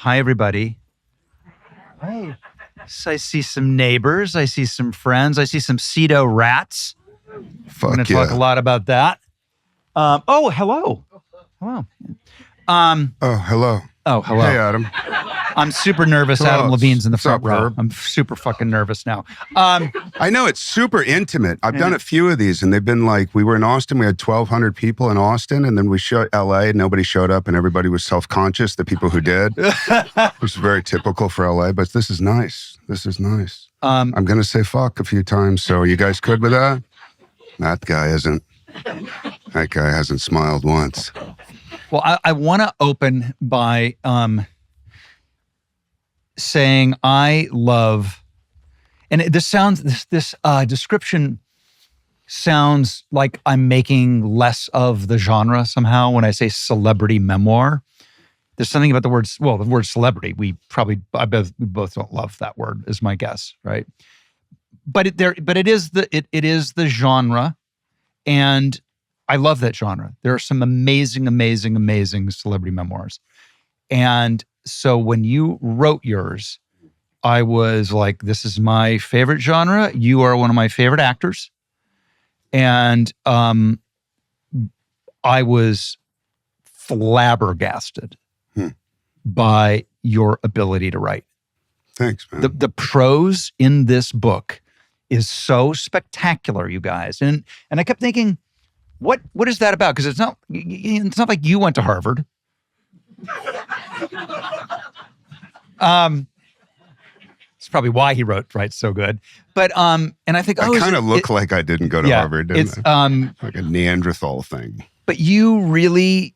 Hi, everybody. Hey. So I see some neighbors. I see some friends. I see some Cito Rats. Fuck We're going to talk a lot about that. Hello. Hello. Hello. Oh, hello. Hey, Adam. I'm super nervous. Hello. Adam Levine's in the What's front up, row. Herb? I'm super fucking nervous now. I know, it's super intimate. I've done a few of these, and they've been like, we were in Austin, we had 1,200 people in Austin, and then we showed LA, and nobody showed up, and everybody was self-conscious, the people who did. Which is very typical for LA, but this is nice. This is nice. I'm going to say fuck a few times, so are you guys good with that? That guy hasn't smiled once. Well, I want to open by saying I love, and this description sounds like I'm making less of the genre somehow when I say celebrity memoir. There's something about the word celebrity. We both don't love that word, is my guess, right? But it is the genre, and I love that genre. There are some amazing, amazing, amazing celebrity memoirs. And so when you wrote yours, I was like, this is my favorite genre. You are one of my favorite actors. And I was flabbergasted by your ability to write. Thanks, man. The prose in this book is so spectacular, you guys. And I kept thinking, what is that about? Because it's not like you went to Harvard. It's probably why he writes so good. But and I think I kind of look like I didn't go to Harvard, didn't I? Like a Neanderthal thing. But you really,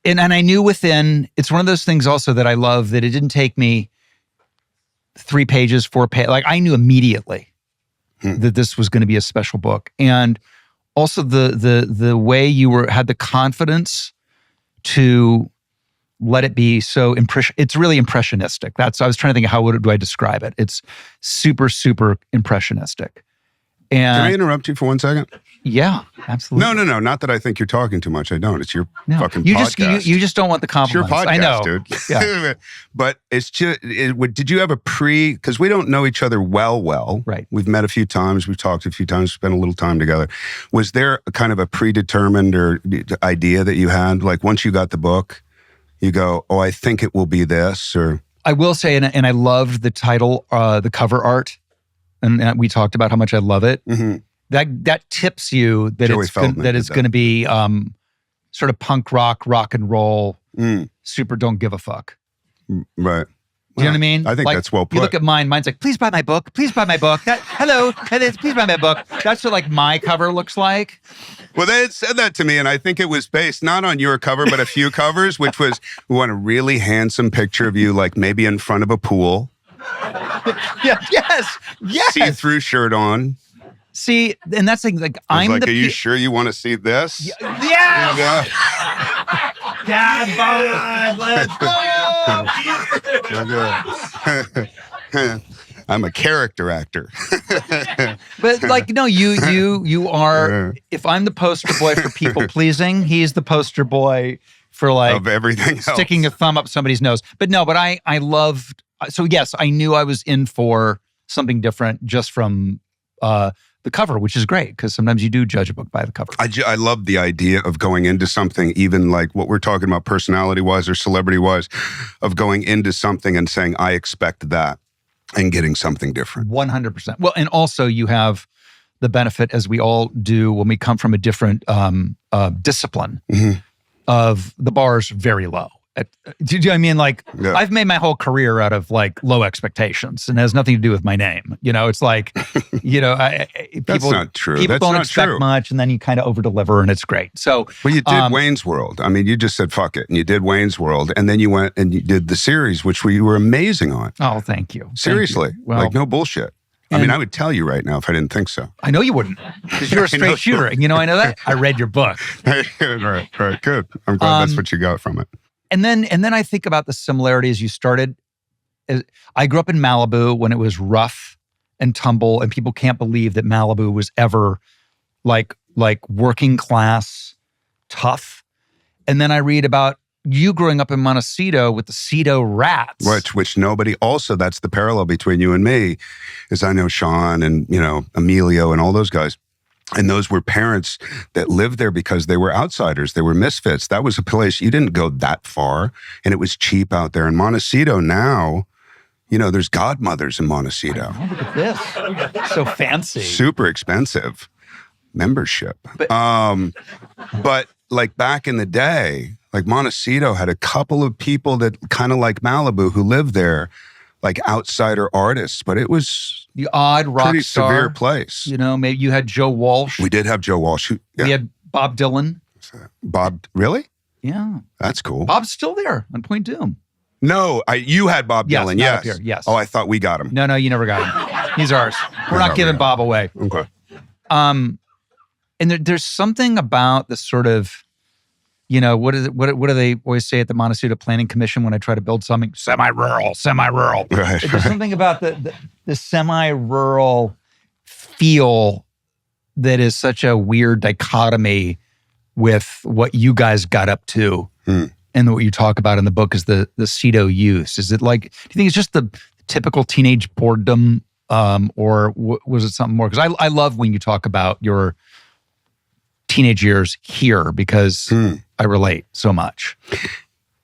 and I knew within, it's one of those things also that I love, that it didn't take me 3 pages, 4 pages. Like I knew immediately that this was going to be a special book. And also the way you had the confidence to let it be so it's really impressionistic. I was trying to think of how do I describe it. It's super, super impressionistic. And can I interrupt you for 1 second? Yeah, absolutely. No. Not that I think you're talking too much. I don't. It's your fucking podcast. You just don't want the compliments. It's your podcast, I know. dude. Yeah. But it's just, did you have a because we don't know each other well. Right. We've met a few times. We've talked a few times, spent a little time together. Was there a kind of a predetermined or idea that you had? Like once you got the book, you go, oh, I think it will be this, or... I will say, and I loved the title, the cover art, and we talked about how much I love it. Mm-hmm. That tips you that it's going to be sort of punk rock and roll, super don't give a fuck. Right. Do you know what I mean? I think that's well put. You look at mine. Mine's like, please buy my book. Please buy my book. Please buy my book. That's what like my cover looks like. Well, they had said that to me, and I think it was based not on your cover, but a few covers, which was, we want a really handsome picture of you, like maybe in front of a pool. Yeah, yes. See-through shirt on. See, and that's like I'm like, are you sure you want to see this? Yeah. Dad, let's go. I'm a character actor. But like, no, you are, if I'm the poster boy for people pleasing, he's the poster boy for like of everything sticking a thumb up somebody's nose. But I loved, so yes, I knew I was in for something different just from the cover, which is great because sometimes you do judge a book by the cover. I love the idea of going into something, even like what we're talking about personality-wise or celebrity-wise, of going into something and saying, I expect that, and getting something different. 100%. Well, and also you have the benefit, as we all do when we come from a different discipline, of the bar's very low. Do you know what I mean? Like, yeah. I've made my whole career out of like low expectations, and it has nothing to do with my name. You know, it's like, people, that's not true. People don't expect much, and then you kind of over deliver, and it's great. So, well, you did Wayne's World. I mean, you just said fuck it, and you did Wayne's World, and then you went and you did the series, which you were amazing on. Oh, thank you. Seriously, thank you. Well, like no bullshit. I mean, I would tell you right now if I didn't think so. I know you wouldn't, because you're a straight shooter, and I know that. I read your book. Right, good. I'm glad that's what you got from it. And then I think about the similarities. You started, I grew up in Malibu when it was rough and tumble, and people can't believe that Malibu was ever like working class tough. And then I read about you growing up in Montecito with the Cito Rats. Which nobody, also that's the parallel between you and me, is I know Sean and, Emilio and all those guys. And those were parents that lived there because they were outsiders. They were misfits. That was a place, you didn't go that far, and it was cheap out there. In Montecito now, there's godmothers in Montecito. Look at this. So fancy. Super expensive membership. But like back in the day, like Montecito had a couple of people that kind of like Malibu who lived there, like outsider artists, but it was the odd rock pretty star. Severe place. Maybe you had Joe Walsh. We did have Joe Walsh. We had Bob Dylan. Bob, really? Yeah. That's cool. Bob's still there on Point Doom. No, you had Bob Dylan, yes. Up here, yes. Oh, I thought we got him. No, you never got him. He's ours. We're not giving Bob away. Okay. And there's something about the sort of, what do they always say at the Montecito Planning Commission when I try to build something? Semi-rural. Right. There's something about the semi-rural feel that is such a weird dichotomy with what you guys got up to. And what you talk about in the book is the cedo use. Is it like, do you think it's just the typical teenage boredom, or was it something more? Because I love when you talk about your teenage years here, because I relate so much.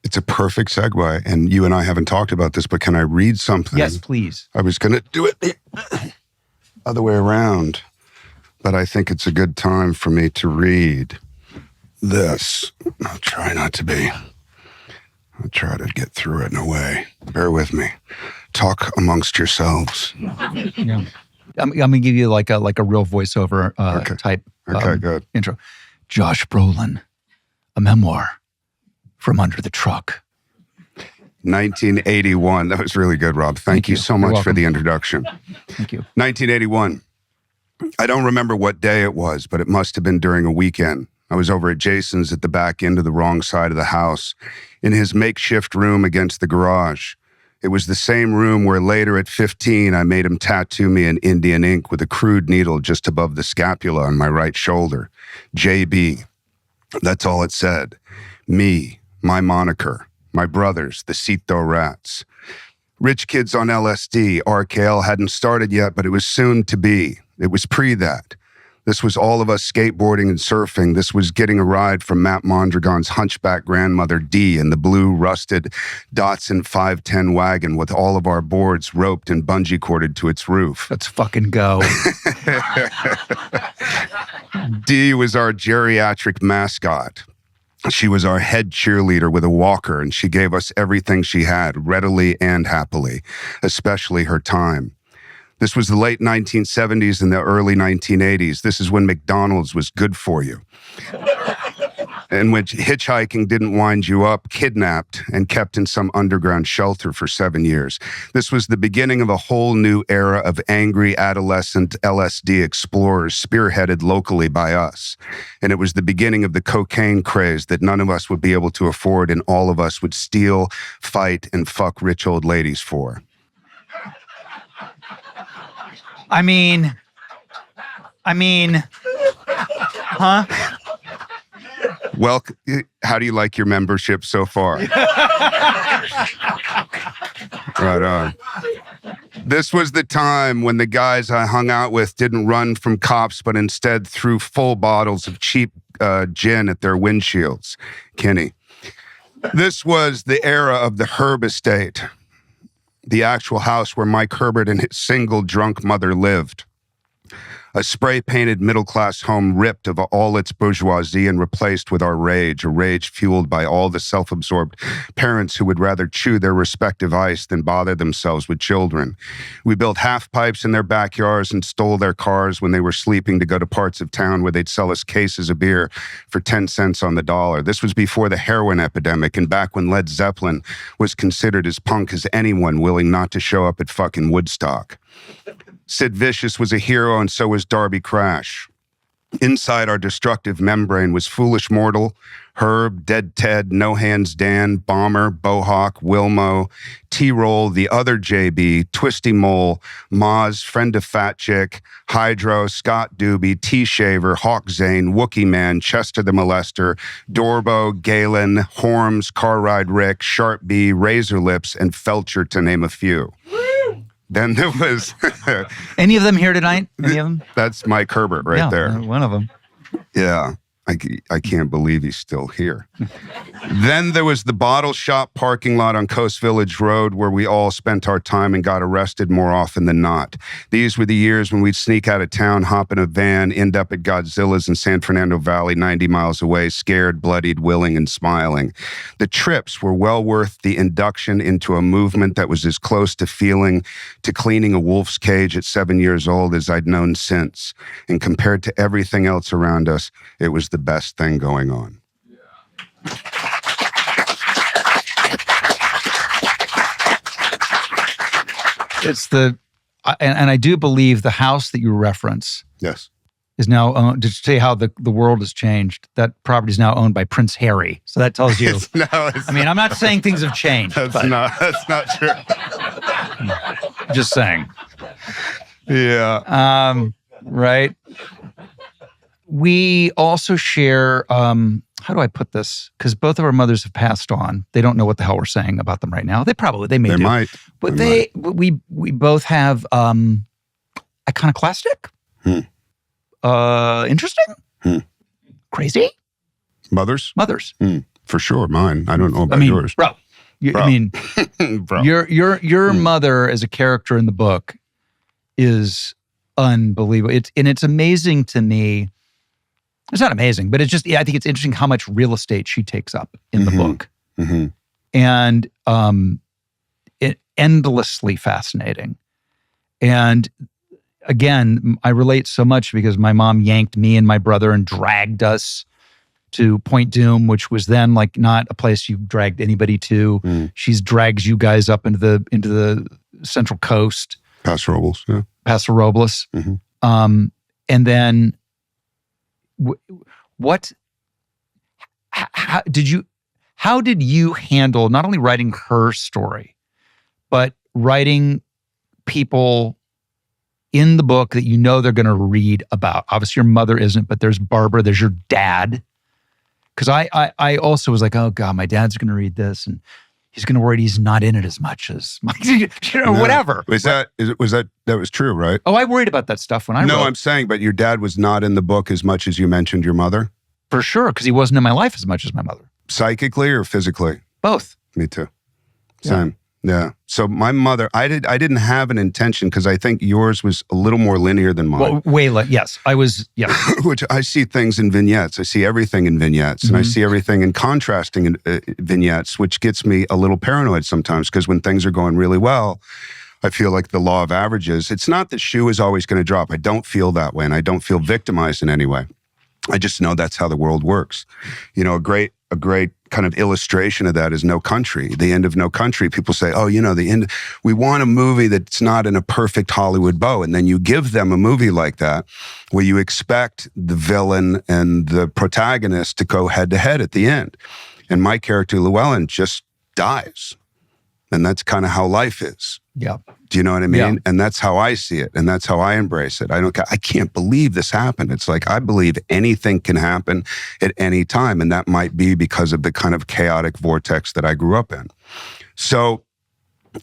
It's a perfect segue, and you and I haven't talked about this, but can I read something? Yes, please. I was going to do it the other way around, but I think it's a good time for me to read this. I'll try not to be. I'll try to get through it in a way. Bear with me. Talk amongst yourselves. Yeah. I'm going to give you like a real voiceover type good. intro. Josh Brolin, a memoir from under the truck. 1981. That was really good, Rob. Thank you so much for the introduction. Thank you. 1981. I don't remember what day it was, but it must have been during a weekend. I was over at Jason's at the back end of the wrong side of the house, in his makeshift room against the garage. It was the same room where later at 15, I made him tattoo me in Indian ink with a crude needle just above the scapula on my right shoulder. JB. That's all it said. Me, my moniker, my brothers, the Cito Rats. Rich kids on LSD. RKL hadn't started yet, but it was soon to be. It was pre that. This was all of us skateboarding and surfing. This was getting a ride from Matt Mondragon's hunchback grandmother D in the blue rusted Datsun 510 wagon with all of our boards roped and bungee corded to its roof. Let's fucking go. D was our geriatric mascot. She was our head cheerleader with a walker, and she gave us everything she had, readily and happily, especially her time. This was the late 1970s and the early 1980s. This is when McDonald's was good for you. And when hitchhiking didn't wind you up, kidnapped, and kept in some underground shelter for 7 years. This was the beginning of a whole new era of angry adolescent LSD explorers spearheaded locally by us. And it was the beginning of the cocaine craze that none of us would be able to afford, and all of us would steal, fight, and fuck rich old ladies for. I mean, huh? Well, how do you like your membership so far? Right on. This was the time when the guys I hung out with didn't run from cops, but instead threw full bottles of cheap gin at their windshields. Kenny. This was the era of the Herb estate, the actual house where Mike Herbert and his single drunk mother lived. A spray-painted middle-class home ripped of all its bourgeoisie and replaced with our rage, a rage fueled by all the self-absorbed parents who would rather chew their respective ice than bother themselves with children. We built half-pipes in their backyards and stole their cars when they were sleeping to go to parts of town where they'd sell us cases of beer for 10 cents on the dollar. This was before the heroin epidemic and back when Led Zeppelin was considered as punk as anyone willing not to show up at fucking Woodstock. Sid Vicious was a hero, and so was Darby Crash. Inside our destructive membrane was Foolish Mortal, Herb, Dead Ted, No Hands Dan, Bomber, Bohawk, Wilmo, T-Roll, The Other JB, Twisty Mole, Maz, Friend of Fat Chick, Hydro, Scott Doobie, T-Shaver, Hawk Zane, Wookie Man, Chester the Molester, Dorbo, Galen, Horms, Car Ride Rick, Sharp B, Razor Lips, and Felcher, to name a few. Then there was... Any of them here tonight? Any of them? That's Mike Herbert right there. One of them. Yeah. I can't believe he's still here. Then there was the bottle shop parking lot on Coast Village Road where we all spent our time and got arrested more often than not. These were the years when we'd sneak out of town, hop in a van, end up at Godzilla's in San Fernando Valley, 90 miles away, scared, bloodied, willing, and smiling. The trips were well worth the induction into a movement that was as close to cleaning a wolf's cage at 7 years old as I'd known since. And compared to everything else around us, it was the best thing going on. It's and I do believe the house that you reference Yes. is now owned. Did you say how the world has changed? That property is now owned by Prince Harry. So that tells you. I mean, I'm not saying things have changed. That's not true. Just saying. Yeah. Right. We also share, how do I put this? Because both of our mothers have passed on. They don't know what the hell we're saying about them right now. They might. But we both have iconoclastic, interesting, crazy. Mothers? For sure, mine. I don't know about yours. Bro. Bro. Your mother as a character in the book is unbelievable. It's amazing to me. It's not amazing, but it's just, I think it's interesting how much real estate she takes up in the book. Mm-hmm. And it endlessly fascinating. And again, I relate so much because my mom yanked me and my brother and dragged us to Point Doom, which was then like not a place you dragged anybody to. She's drags you guys up into the Central Coast. Paso Robles, yeah. Paso Robles. Mm-hmm. And then how did you handle not only writing her story, but writing people in the book that you know they're going to read about? Obviously, your mother isn't, but there's Barbara, there's your dad. Because I also was like, oh God, my dad's going to read this and he's going to worry he's not in it as much as, whatever. That was true, right? Oh, I worried about that stuff when I wrote. No, I'm saying, but your dad was not in the book as much as you mentioned your mother? For sure, because he wasn't in my life as much as my mother. Psychically or physically? Both. Me too. Same. Yeah. So my mother, I didn't have an intention because I think yours was a little more linear than mine. Well, yes. I was, yeah. Which I see things in vignettes. I see everything in vignettes. And I see everything in contrasting vignettes, which gets me a little paranoid sometimes because when things are going really well, I feel like the law of averages. It's not that shoe is always going to drop. I don't feel that way. And I don't feel victimized in any way. I just know that's how the world works. You know, a great kind of illustration of that is No Country. The end of No Country, people say, oh, you know, the end, we want a movie that's not in a perfect Hollywood bow. And then you give them a movie like that where you expect the villain and the protagonist to go head to head at the end. And my character, Llewellyn, just dies. And that's kind of how life is. Yeah. Do you know what I mean? Yeah. And that's how I see it. And that's how I embrace it. I can't believe this happened. It's like, I believe anything can happen at any time. And that might be because of the kind of chaotic vortex that I grew up in. So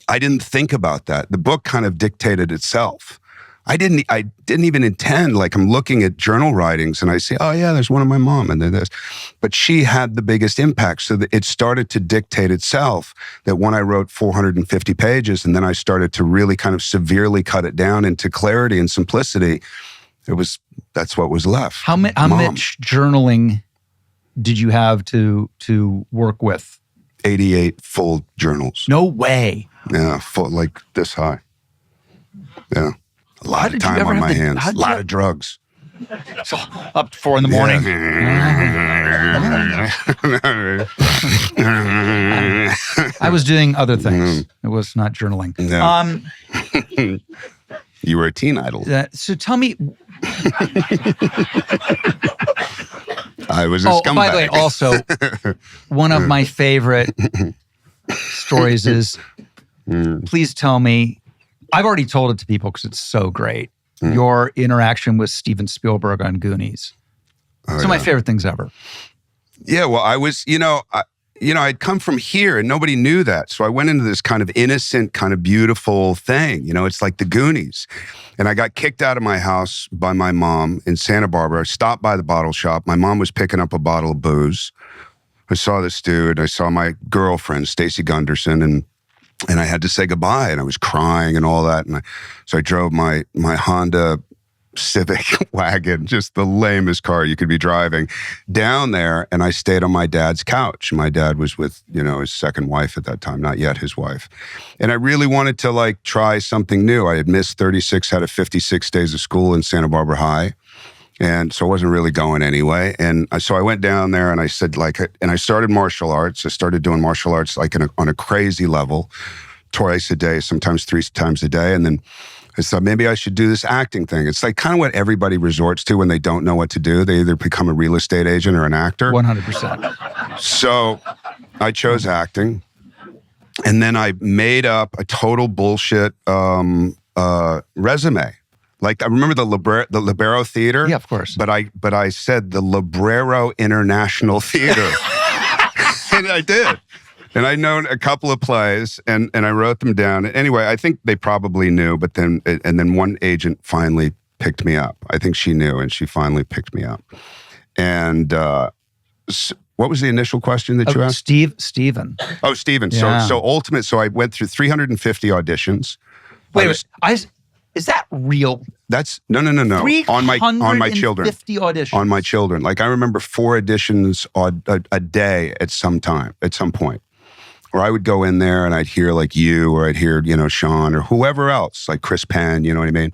I didn't think about that. The book kind of dictated itself. I didn't even intend, like I'm looking at journal writings and I say, oh yeah, there's one of my mom and then this. But she had the biggest impact. So that it started to dictate itself that when I wrote 450 pages and then I started to really kind of severely cut it down into clarity and simplicity, that's what was left. How much journaling did you have to work with? 88 full journals. No way. Yeah, full, like this high. Yeah. A lot of time on my hands. A lot of drugs. So up to 4 a.m. I was doing other things. It was not journaling. No. You were a teen idol. So tell me. I was a scumbag. By the way, also, one of my favorite stories is, please tell me, I've already told it to people because it's so great, your interaction with Steven Spielberg on Goonies. Some of my favorite things ever. Yeah, well, I was, I'd come from here and nobody knew that. So I went into this kind of innocent, kind of beautiful thing. It's like the Goonies. And I got kicked out of my house by my mom in Santa Barbara. I stopped by the bottle shop. My mom was picking up a bottle of booze. I saw this dude. I saw my girlfriend, Stacy Gunderson, and I had to say goodbye. And I was crying and all that. So I drove my Honda Civic wagon, just the lamest car you could be driving, down there, and I stayed on my dad's couch. My dad was with, his second wife at that time, not yet his wife. And I really wanted to try something new. I had missed 36 out of 56 days of school in Santa Barbara High. And so I wasn't really going anyway. And so I went down there and I said and I started martial arts. I started doing martial arts on a crazy level, twice a day, sometimes 3 times a day. And then I thought maybe I should do this acting thing. It's kind of what everybody resorts to when they don't know what to do. They either become a real estate agent or an actor. 100%. So I chose acting. And then I made up a total bullshit resume. I remember the Libero Theater. Yeah, of course. But I said the Librero International Theater. And I did. And I'd known a couple of plays, and I wrote them down. Anyway, I think they probably knew, but then one agent finally picked me up. I think she knew, and she finally picked me up. And what was the initial question that you asked? Steven. Oh, Steven. Yeah. So I went through 350 auditions. Wait, is that real? That's no. On my children. 350 auditions. On my children. I remember 4 auditions a day at some point. Or I would go in there and I'd hear you, or I'd hear, Sean or whoever else, like Chris Penn, you know what I mean?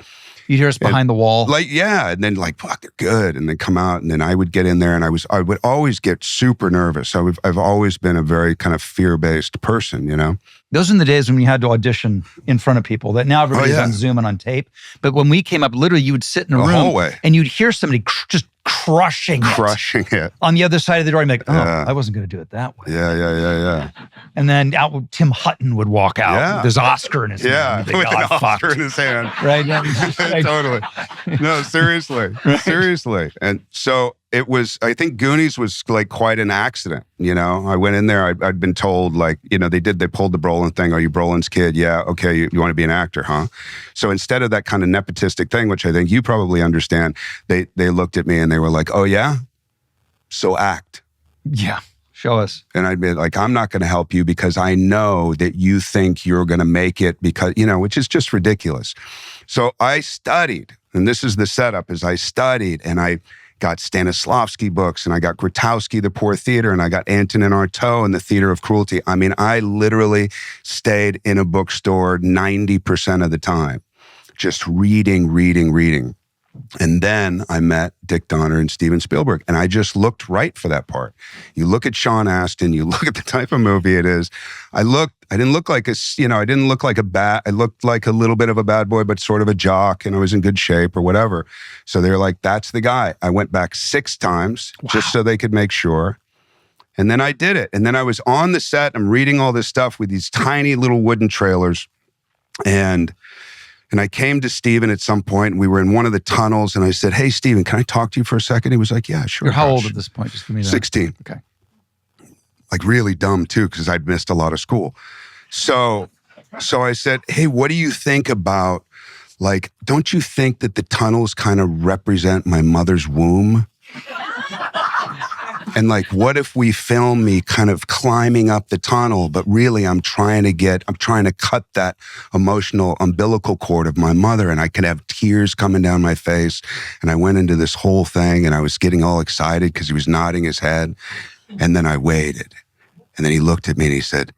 You'd hear us behind the wall. And then fuck, they're good. And then come out, and then I would get in there and I would always get super nervous. I've always been a very kind of fear-based person, Those are the days when you had to audition in front of people. That now everybody's on Zoom and on tape. But when we came up, literally you would sit in a room hallway, and you'd hear somebody just crushing it on the other side of the door. And you'd be like, I wasn't going to do it that way. Yeah. And then out Tim Hutton would walk out with his Oscar in his hand. Yeah, with an Oscar in his hand. Right? Totally. No, seriously. And so it was, I think Goonies was quite an accident, I went in there, I'd been told they pulled the Brolin thing. Are you Brolin's kid? Yeah, okay, you want to be an actor, huh? So instead of that kind of nepotistic thing, which I think you probably understand, they looked at me and they were like, oh yeah? So act. Yeah, show us. And I'd be like, I'm not going to help you because I know that you think you're going to make it because, which is just ridiculous. So I studied, and this is the setup, is I studied and I got Stanislavski books, and I got Grotowski, The Poor Theater, and I got Antonin Artaud and The Theater of Cruelty. I mean, I literally stayed in a bookstore 90% of the time, just reading. And then I met Dick Donner and Steven Spielberg, and I just looked right for that part. You look at Sean Astin, you look at the type of movie it is. I didn't look like I looked like a little bit of a bad boy, but sort of a jock, and I was in good shape or whatever. So they were like, that's the guy. I went back 6 times just so they could make sure. And then I did it. And then I was on the set, I'm reading all this stuff with these tiny little wooden trailers. And I came to Steven at some point, and we were in one of the tunnels, and I said, hey, Steven, can I talk to you for a second? He was like, yeah, sure. You're how old at this point? Just give me that. 16. Okay. Really dumb too, because I'd missed a lot of school. So I said, hey, what do you think about, don't you think that the tunnels kind of represent my mother's womb? And what if we film me kind of climbing up the tunnel, but really I'm trying to cut that emotional umbilical cord of my mother, and I could have tears coming down my face. And I went into this whole thing, and I was getting all excited because he was nodding his head. And then I waited. And then he looked at me and he said,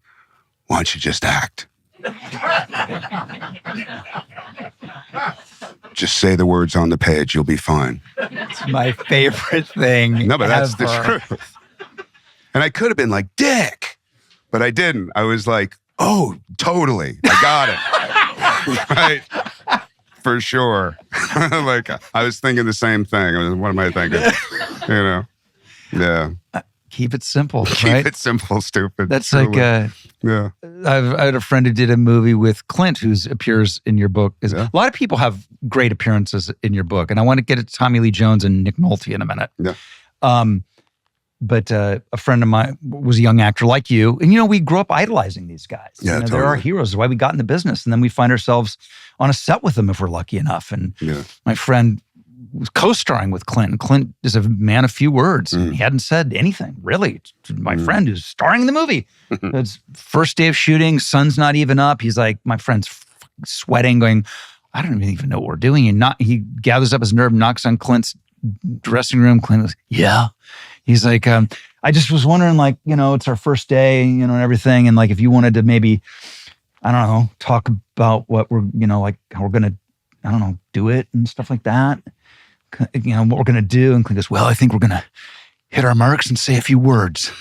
why don't you just act? Just say the words on the page, you'll be fine. It's my favorite thing. No, but that's the truth. And I could have been like, Dick, but I didn't. I was like, oh, totally. I got it. Right? For sure. I was thinking the same thing. What am I thinking? Yeah. Keep it simple, Keep right? it simple, stupid. That's truly. I had a friend who did a movie with Clint, who appears in your book. A lot of people have great appearances in your book, and I want to get to Tommy Lee Jones and Nick Nolte in a minute. Yeah. But a friend of mine was a young actor like you, and we grew up idolizing these guys. Yeah, totally. They're our heroes. That's why we got in the business, and then we find ourselves on a set with them if we're lucky enough. And my friend was co-starring with Clint. And Clint is a man of few words. He hadn't said anything, really, to my friend who's starring in the movie. It's first day of shooting, sun's not even up. He's like, my friend's sweating, going, I don't even know what we're doing. And he gathers up his nerve, knocks on Clint's dressing room. Clint goes, yeah. He's like, I just was wondering, it's our first day, and everything. And if you wanted to maybe, I don't know, talk about what we're, how we're going to, do it and stuff like that. What we're going to do. And Clint goes, well, I think we're going to hit our marks and say a few words.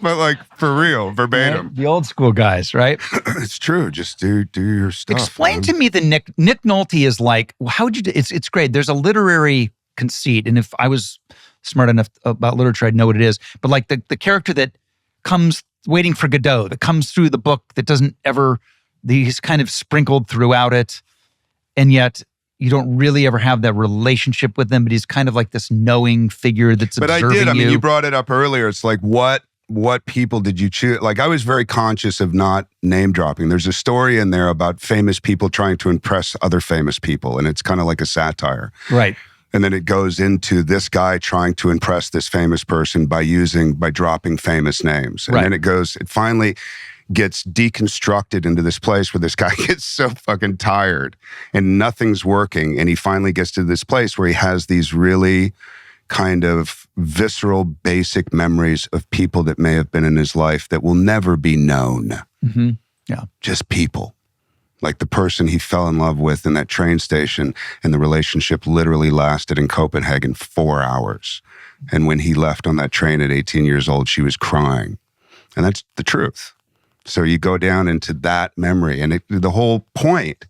But for real, verbatim. The old school guys, right? It's true. Just do your stuff. Explain to me the Nick Nolte is like, how would you do, it's great. There's a literary conceit. And if I was smart enough about literature, I'd know what it is. But the character that comes waiting for Godot, that comes through the book, that doesn't ever, he's kind of sprinkled throughout it. And yet you don't really ever have that relationship with him, but he's kind of like this knowing figure that's observing you. But I did. I mean, you brought it up earlier. It's like, what people did you choose? I was very conscious of not name dropping. There's a story in there about famous people trying to impress other famous people, and it's kind of like a satire. Right. And then it goes into this guy trying to impress this famous person by dropping famous names. And then it finally gets deconstructed into this place where this guy gets so fucking tired and nothing's working. And he finally gets to this place where he has these really kind of visceral, basic memories of people that may have been in his life that will never be known. Mm-hmm. Yeah. Just people. Like the person he fell in love with in that train station, and the relationship literally lasted in Copenhagen 4 hours. And when he left on that train at 18 years old, she was crying. And that's the truth. So you go down into that memory, and the whole point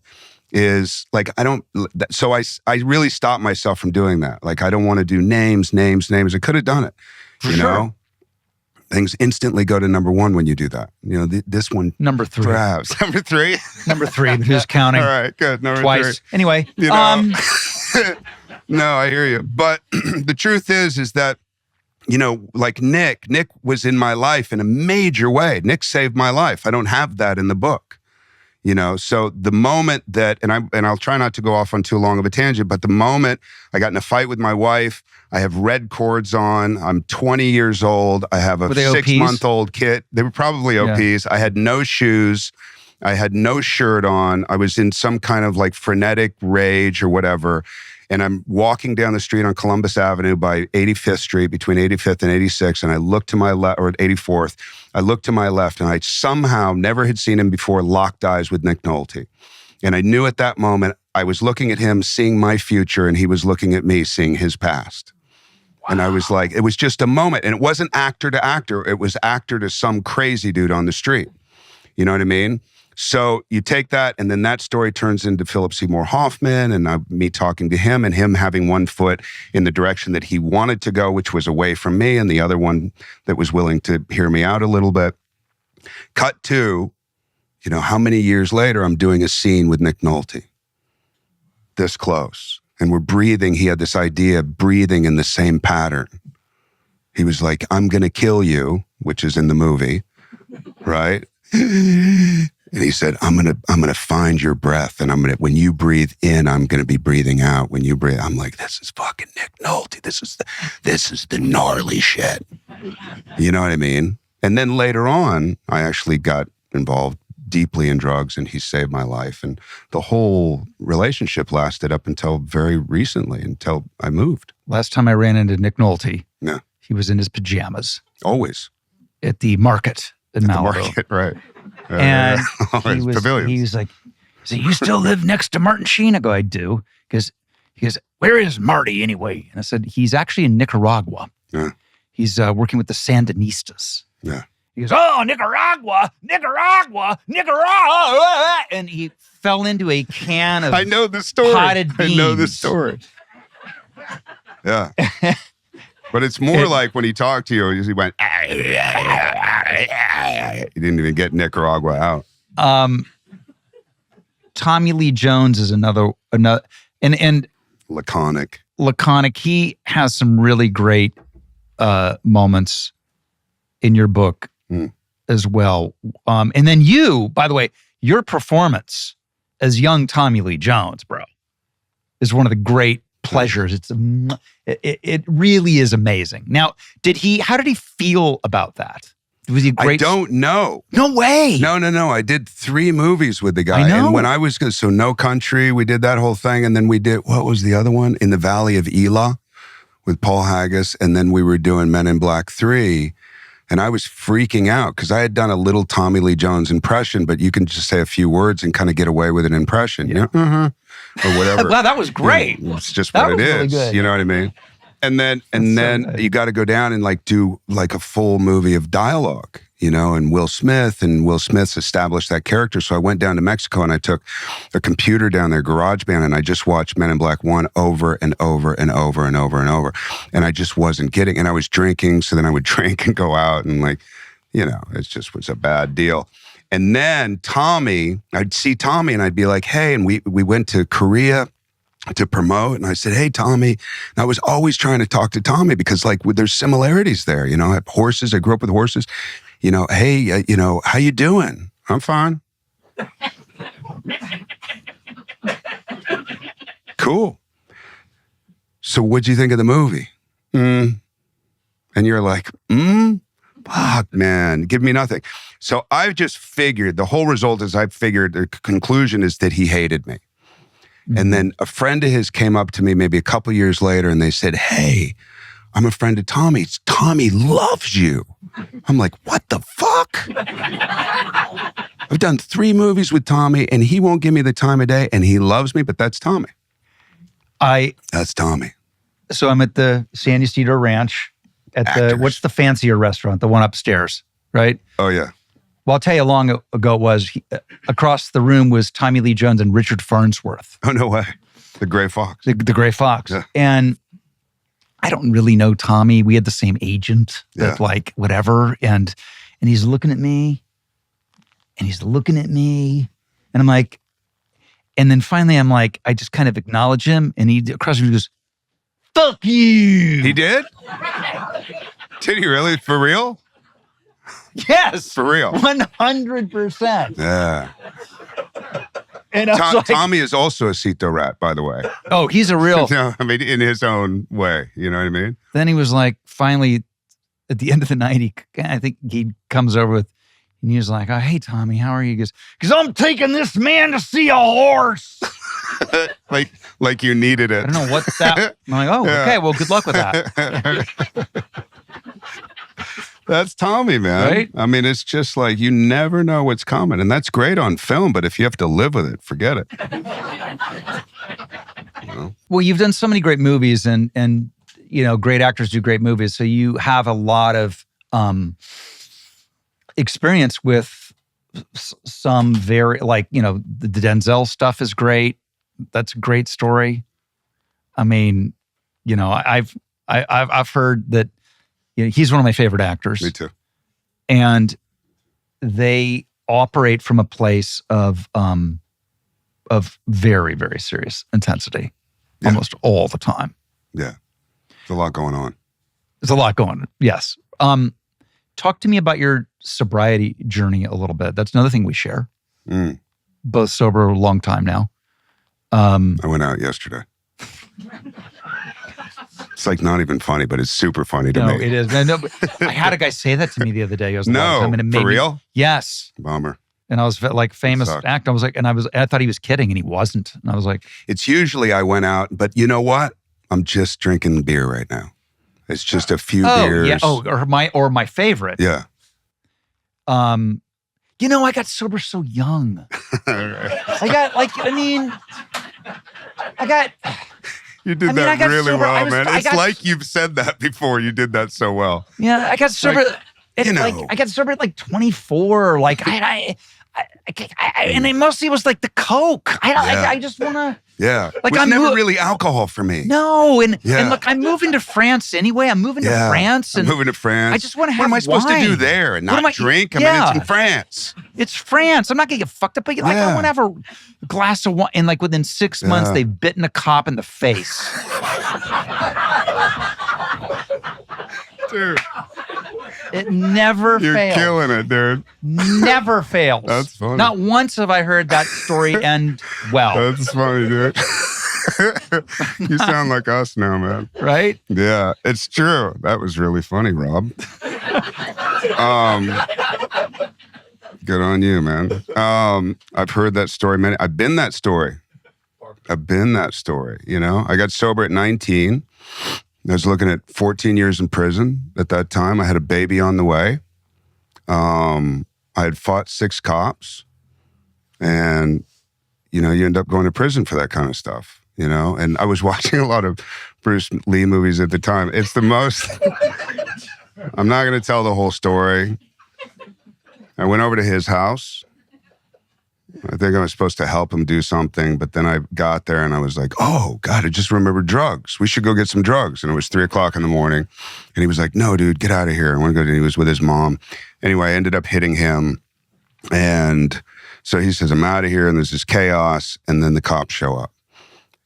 is I really stopped myself from doing that. I don't want to do names. I could have done it, you know? Things instantly go to number one when you do that. This one. Number three. Perhaps. Number three? Number three, but who's counting? All right, good. Number twice. three. Anyway. No, I hear you. But the truth is that, Nick was in my life in a major way. Nick saved my life. I don't have that in the book. So the moment that, and I'll try not to go off on too long of a tangent, but the moment I got in a fight with my wife, I have red cords on, I'm 20 years old, I have a 6-month-old kid. They were probably OPs. I had no shoes. I had no shirt on. I was in some kind of frenetic rage or whatever. And I'm walking down the street on Columbus Avenue by 85th Street, between 85th and 86th, and I look to my left, or at 84th, I look to my left, and I somehow never had seen him before, locked eyes with Nick Nolte. And I knew at that moment, I was looking at him, seeing my future, and he was looking at me, seeing his past. Wow. And I was like, it was just a moment. And it wasn't actor to actor, it was actor to some crazy dude on the street. You know what I mean? So you take that, and then that story turns into Philip Seymour Hoffman, and me talking to him, and him having one foot in the direction that he wanted to go, which was away from me, and the other one that was willing to hear me out a little bit. Cut to, how many years later I'm doing a scene with Nick Nolte. This close. And we're breathing. He had this idea of breathing in the same pattern. He was like, I'm going to kill you, which is in the movie, right? And he said, I'm gonna find your breath, and when you breathe in, I'm gonna be breathing out. When you breathe, I'm like, this is fucking Nick Nolte. This is the gnarly shit. You know what I mean? And then later on, I actually got involved deeply in drugs, and he saved my life. And the whole relationship lasted up until very recently, until I moved. Last time I ran into Nick Nolte, yeah, he was in his pajamas. Always. At the market in Malibu. The market, right. And he was like, you still live next to Martin Sheen? I go, I do. Because he goes, where is Marty anyway? And I said, he's actually in Nicaragua. Yeah. He's working with the Sandinistas. Yeah. He goes, Nicaragua. And he fell into a can of I know the story. potted beans. I know the story. Yeah. But it's more like when he talked to you, he went, he didn't even get Nicaragua out. Tommy Lee Jones is another, and Laconic. He has some really great moments in your book as well. And then you, by the way, your performance as young Tommy Lee Jones, bro, is one of the great pleasures. It really is amazing. Now, how did he feel about that? Was he great? I don't know. No way. No. I did 3 movies with the guy. I know. And when I was, so No Country, we did that whole thing. And then we did, what was the other one? In the Valley of Elah with Paul Haggis. And then we were doing Men in Black 3. And I was freaking out because I had done a little Tommy Lee Jones impression, but you can just say a few words and kind of get away with an impression, you know? Or whatever. Wow, that was great. You know, it's just what it is. Really good. You know what I mean? And then you got to go down and like do like a full movie of dialogue, you know, and Will Smith's established that character. So I went down to Mexico and I took a computer down there, GarageBand, and I just watched Men in Black 1 over and over and over and over and over. And I just wasn't getting, and I was drinking. So then I would drink and go out and like, you know, it just was a bad deal. And then I'd see Tommy and I'd be like, hey, and we went to Korea to promote. And I said, hey, Tommy. And I was always trying to talk to Tommy because like there's similarities there. You know, I have horses. I grew up with horses. You know, hey, you know, how you doing? I'm fine. Cool. So what'd you think of the movie? And you're like, fuck, man, give me nothing. So I've just figured, the whole result is the conclusion is that he hated me. And then a friend of his came up to me maybe a couple years later and they said, hey, I'm a friend of Tommy's. Tommy loves you. I'm like, what the fuck? I've done 3 movies with Tommy and he won't give me the time of day and he loves me, but that's Tommy. That's Tommy. So I'm at the San Ysidro Ranch at what's the fancier restaurant? The one upstairs, right? Oh, yeah. Well, I'll tell you how long ago it was. Across the room was Tommy Lee Jones and Richard Farnsworth. Oh, no way. The Gray Fox. The Gray Fox. Yeah. And I don't really know Tommy. We had the same agent, that like whatever. And he's looking at me and he's looking at me. And I'm like, and then finally I'm like, I just kind of acknowledge him. And he across the room goes, fuck you. He did? Did he really? For real? Yes. For real. 100%. Yeah. And I was Tommy is also a Cito Rat, by the way. Oh, he's a real. No, I mean, in his own way. You know what I mean? Then he was like, finally, at the end of the night, I think he comes over with, and he was like, oh, hey, Tommy, how are you? He goes, because I'm taking this man to see a horse. like you needed it. I don't know what that. I'm like, oh, okay, well, good luck with that. That's Tommy, man. Right? I mean, it's just like you never know what's coming. And that's great on film, but if you have to live with it, forget it. You know? Well, you've done so many great movies and you know, great actors do great movies. So you have a lot of experience with some very, like, you know, the Denzel stuff is great. That's a great story. I mean, you know, I've heard that, you know, he's one of my favorite actors. Me too. And they operate from a place of very, very serious intensity, almost all the time. Yeah, there's a lot going on. There's a lot going on. Yes. Talk to me about your sobriety journey a little bit. That's another thing we share. Both sober a long time now. I went out yesterday. It's like not even funny, but it's super funny to me. No, it is. I had a guy say that to me the other day. For real? Yes. Bummer. And I was like, famous actor. I was like, I thought he was kidding, and he wasn't. And I was like, it's usually I went out, but you know what? I'm just drinking beer right now. It's just a few beers. Yeah. Or my favorite. Yeah. You know, I got sober so young. You did that really sober, well, man. It's like you've said that before. You did that so well. Yeah, I got sober. I got sober at like 24. Like and it mostly was like the Coke. I just want to. Yeah. Like it was I'm never really alcohol for me. No, and look, I'm moving to France anyway. I'm moving to France. And I'm moving to France. I just want to have What am I supposed wine. to do there and not drink? I mean, it's in France. It's France. I'm not going to get fucked up. But like, I want to have a glass of wine. And like within 6 months, they've bitten a cop in the face. Dude. It never fails. You're killing it, dude. Never fails. That's funny. Not once have I heard that story end well. That's funny, dude. You sound like us now, man. Right? Yeah, it's true. That was really funny, Rob. Good on you, man. I've heard that story I've been that story. You know, I got sober at 19. I was looking at 14 years in prison at that time. I had a baby on the way. I had fought 6 cops. And, you know, you end up going to prison for that kind of stuff, you know? And I was watching a lot of Bruce Lee movies at the time. It's the most... I'm not going to tell the whole story. I went over to his house. I think I was supposed to help him do something, but then I got there and I was like, oh, God, I just remembered drugs. We should go get some drugs. And it was 3:00 in the morning. And he was like, no, dude, get out of here. I want to go. And he was with his mom. Anyway, I ended up hitting him. And so he says, I'm out of here. And there's this chaos. And then the cops show up.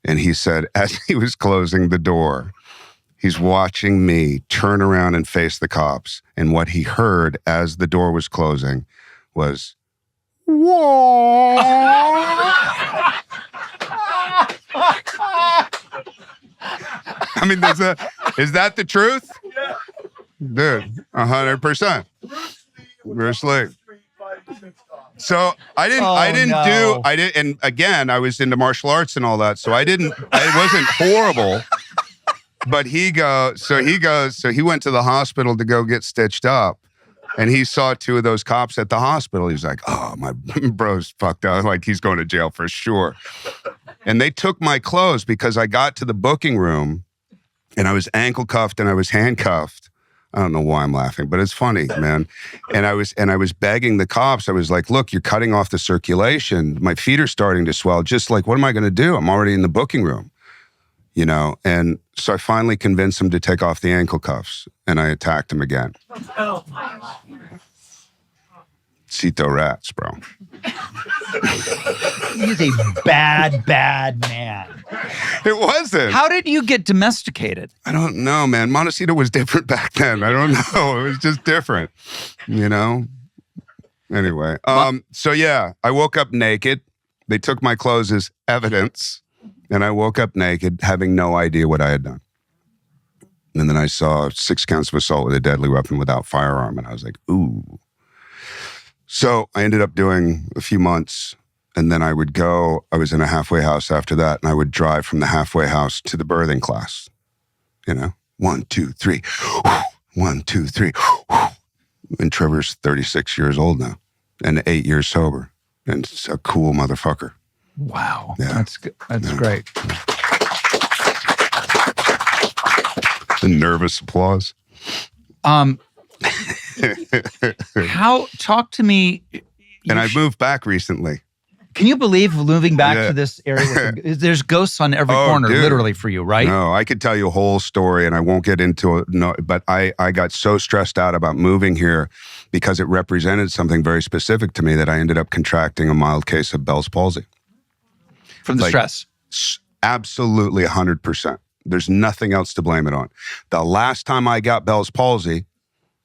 And he said, as he was closing the door, he's watching me turn around and face the cops. And what he heard as the door was closing was, whoa. I mean, is that the truth? Yeah. Dude, 100%. Bruce Lee. So and again, I was into martial arts and all that, so it wasn't horrible. But he went to the hospital to go get stitched up. And he saw 2 of those cops at the hospital. He was like, oh, my bro's fucked up. Like, he's going to jail for sure. And they took my clothes because I got to the booking room and I was ankle cuffed and I was handcuffed. I don't know why I'm laughing, but it's funny, man. And I was begging the cops. I was like, look, you're cutting off the circulation. My feet are starting to swell. Just like, what am I going to do? I'm already in the booking room. You know, and so I finally convinced him to take off the ankle cuffs, and I attacked him again. Cito Rats, bro. He's a bad, bad man. It wasn't. How did you get domesticated? I don't know, man. Montecito was different back then. I don't know. It was just different, you know? Anyway, so yeah, I woke up naked. They took my clothes as evidence. And I woke up naked, having no idea what I had done. And then I saw 6 counts of assault with a deadly weapon without firearm. And I was like, ooh. So I ended up doing a few months. And then I was in a halfway house after that. And I would drive from the halfway house to the birthing class. You know, 1, 2, 3. 1, 2, 3. And Trevor's 36 years old now and 8 years sober. And it's a cool motherfucker. Wow. Yeah. That's great. The nervous applause. Talk to me. And I moved back recently. Can you believe moving back to this area? There's ghosts on every corner, dude. Literally for you, right? No, I could tell you a whole story and I won't get into it. No, but I got so stressed out about moving here because it represented something very specific to me that I ended up contracting a mild case of Bell's palsy. From the stress? Absolutely 100%. There's nothing else to blame it on. The last time I got Bell's palsy,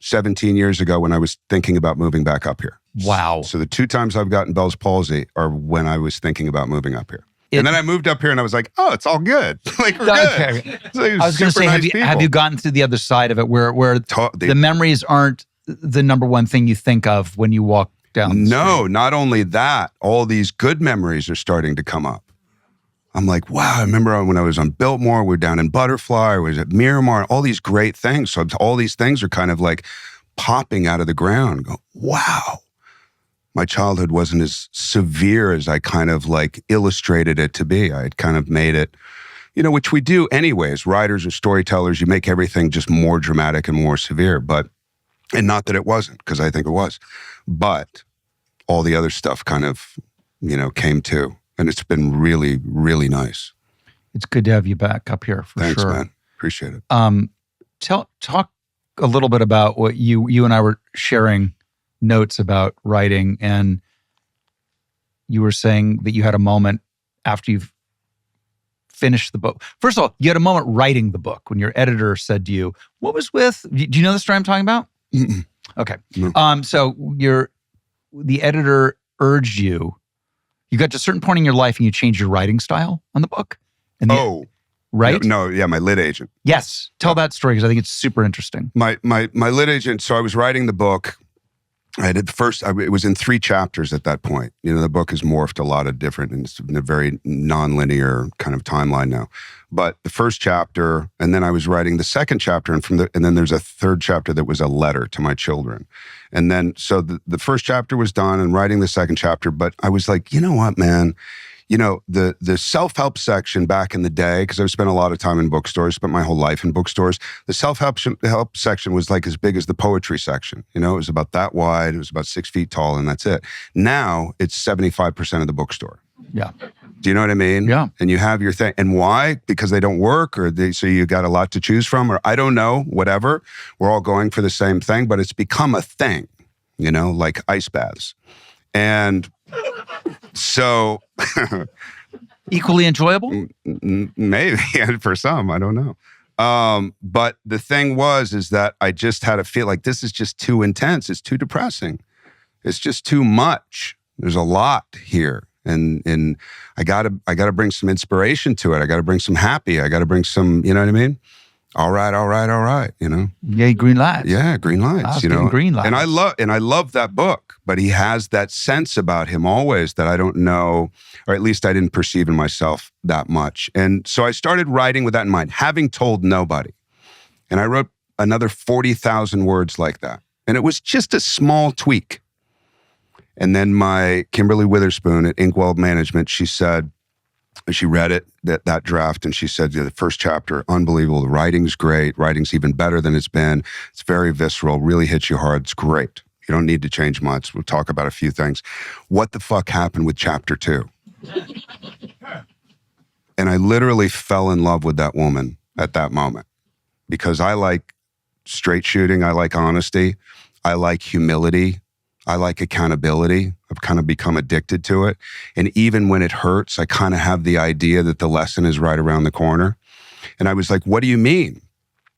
17 years ago when I was thinking about moving back up here. Wow. So the 2 times I've gotten Bell's palsy are when I was thinking about moving up here. And then I moved up here and I was like, oh, it's all good. Like, we're good. Okay. Like, I was going to say, have you gotten to the other side of it where the memories aren't the number one thing you think of when you walk down the street? Not only that, all these good memories are starting to come up. I'm like, wow, I remember when I was on Biltmore, we were down in Butterfly, I was at Miramar, all these great things. So all these things are kind of like popping out of the ground. Go, wow. My childhood wasn't as severe as I kind of like illustrated it to be. I had kind of made it, you know, which we do anyways. Writers or storytellers, you make everything just more dramatic and more severe. And not that it wasn't, because I think it was. But all the other stuff kind of, came to. And it's been really, really nice. It's good to have you back up here for Thanks, sure. man. Appreciate it. Talk a little bit about what you and I were sharing notes about writing, and you were saying that you had a moment after you've finished the book. First of all, you had a moment writing the book when your editor said to you, "What was with?" Do you know the story I'm talking about? Mm-mm. Okay. No. So the editor urged you. You got to a certain point in your life and you changed your writing style on the book. Right? No, yeah, my lit agent. Yes. Tell that story because I think it's super interesting. My lit agent. So I was writing the book. It was in 3 chapters at that point. The book has morphed a lot of different, and it's in a very non-linear kind of timeline now. But the first chapter, and then I was writing the second chapter, and then there's a third chapter that was a letter to my children. And then, so the first chapter was done and writing the second chapter, but I was like, you know what, man? The self-help section back in the day, because I've spent a lot of time in bookstores, spent my whole life in bookstores, the self-help section was like as big as the poetry section. It was about that wide, it was about 6 feet tall, and that's it. Now, it's 75% of the bookstore. Yeah. Do you know what I mean? Yeah. And you have your thing. And why? Because they don't work, so you got a lot to choose from, or I don't know, whatever. We're all going for the same thing, but it's become a thing, like ice baths. And so... Equally enjoyable? Maybe, for some, I don't know. But the thing is that I just had to feel like this is just too intense. It's too depressing. It's just too much. There's a lot here. And I gotta bring some inspiration to it. I gotta bring some happy. I gotta bring some, you know what I mean? All right. Yay, green lights. Yeah, green lights. Green lights. And I love that book, but he has that sense about him always that I don't know, or at least I didn't perceive in myself that much. And so I started writing with that in mind, having told nobody. And I wrote another 40,000 words like that. And it was just a small tweak. And then my Kimberly Witherspoon at Inkwell Management, she said, she read it, that draft, and she said, the first chapter, unbelievable. The writing's great. Writing's even better than it's been. It's very visceral, really hits you hard. It's great. You don't need to change much. We'll talk about a few things. What the fuck happened with chapter 2? And I literally fell in love with that woman at that moment because I like straight shooting. I like honesty. I like humility. I like accountability. I've kind of become addicted to it. And even when it hurts, I kind of have the idea that the lesson is right around the corner. And I was like, what do you mean?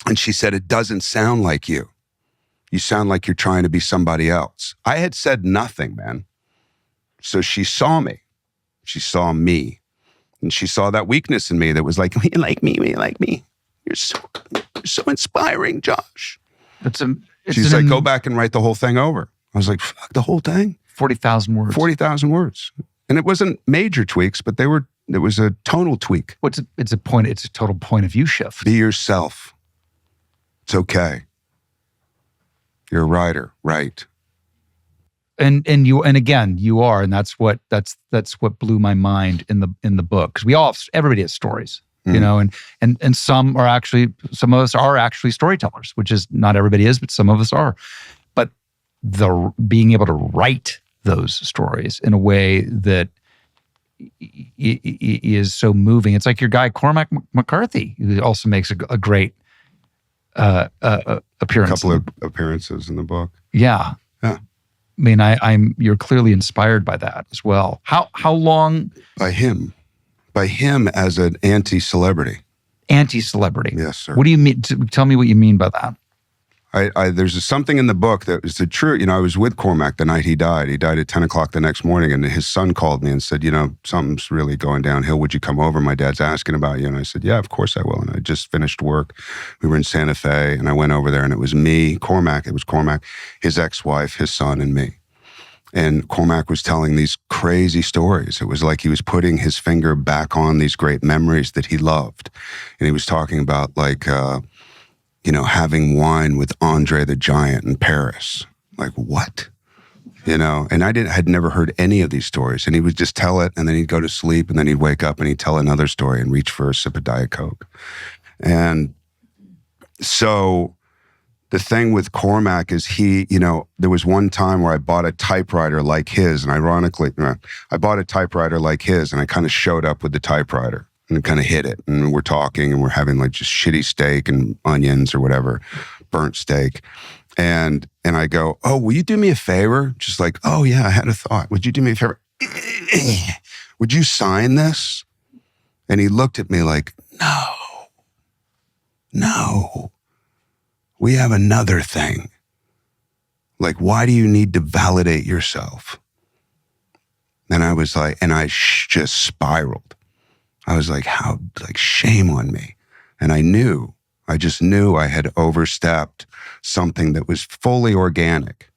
And she said, it doesn't sound like you. You sound like you're trying to be somebody else. I had said nothing, man. So she saw me. She saw me. And she saw that weakness in me that was like, you like me. You're so inspiring, Josh. She's like, go back and write the whole thing over. I was like, fuck, the whole thing? 40,000 words. 40,000 words. And it wasn't major tweaks, but it was a tonal tweak. It's a total point of view shift. Be yourself. It's okay. You're a writer, right? And again, you are, and that's what blew my mind in the book. Because everybody has stories, and some of us are actually storytellers, which is not everybody is, but some of us are. But the being able to write those stories in a way that is so moving. It's like your guy Cormac McCarthy, who also makes a great appearance. A couple of appearances in the book. Yeah. Yeah. I mean, you're clearly inspired by that as well. How long? By him as an anti-celebrity. Anti-celebrity. Yes, sir. What do you mean? Tell me what you mean by that. There's something in the book that was the truth. I was with Cormac the night he died. He died at 10 o'clock the next morning, and his son called me and said, something's really going downhill. Would you come over? My dad's asking about you. And I said, yeah, of course I will. And I just finished work. We were in Santa Fe, and I went over there, and it was me, Cormac, his ex-wife, his son, and me. And Cormac was telling these crazy stories. It was like he was putting his finger back on these great memories that he loved. And he was talking about having wine with Andre the Giant in Paris. Like, what? And I had never heard any of these stories. And he would just tell it, and then he'd go to sleep, and then he'd wake up and he'd tell another story and reach for a sip of Diet Coke. And so the thing with Cormac is he, you know, there was one time where I bought a typewriter like his, and ironically, I bought a typewriter like his, and I kind of showed up with the typewriter and kind of hit it. And we're talking and we're having like just shitty steak and onions or whatever, burnt steak. And I go, oh, will you do me a favor? Just like, oh yeah, I had a thought. Would you do me a favor? Would you sign this? And he looked at me like, no, we have another thing. Like, why do you need to validate yourself? And I was like, and I just spiraled. I was like, shame on me. And I just knew I had overstepped something that was fully organic.